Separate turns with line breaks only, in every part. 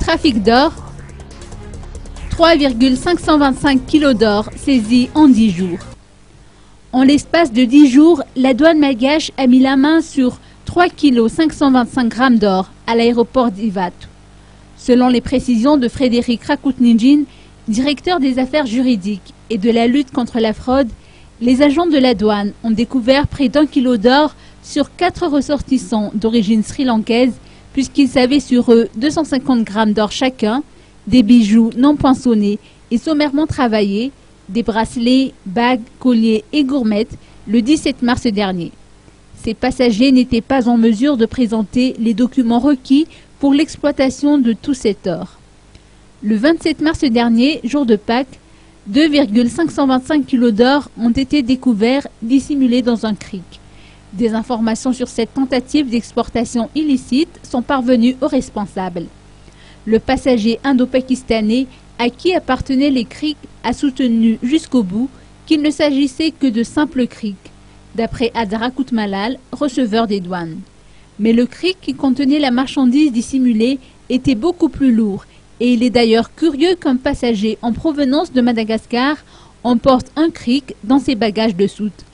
Trafic d'or, 3,525 kg d'or saisis en 10 jours. En l'espace de 10 jours, la douane malgache a mis la main sur 3,525 kg d'or à l'aéroport d'Ivat. Selon les précisions de Frédéric Rakoutnidjin, directeur des affaires juridiques et de la lutte contre la fraude, les agents de la douane ont découvert près d'1 kilo d'or sur 4 ressortissants d'origine sri-lankaise, puisqu'ils avaient sur eux 250 grammes d'or chacun, des bijoux non poinçonnés et sommairement travaillés, des bracelets, bagues, colliers et gourmettes le 17 mars dernier. Ces passagers n'étaient pas en mesure de présenter les documents requis pour l'exploitation de tout cet or. Le 27 mars dernier, jour de Pâques, 2,525 kg d'or ont été découverts dissimulés dans un crick. Des informations sur cette tentative d'exportation illicite sont parvenues aux responsables. Le passager indo-pakistanais à qui appartenaient les cricks a soutenu jusqu'au bout qu'il ne s'agissait que de simples cricks, d'après Adharakut Malal, receveur des douanes. Mais le crick qui contenait la marchandise dissimulée était beaucoup plus lourd et il est d'ailleurs curieux qu'un passager en provenance de Madagascar emporte un crick dans ses bagages de soute.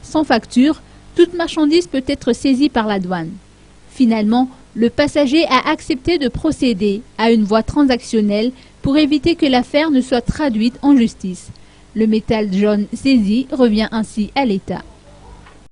Sans facture, toute marchandise peut être saisie par la douane. Finalement, le passager a accepté de procéder à une voie transactionnelle pour éviter que l'affaire ne soit traduite en justice. Le métal jaune saisi revient ainsi à l'État.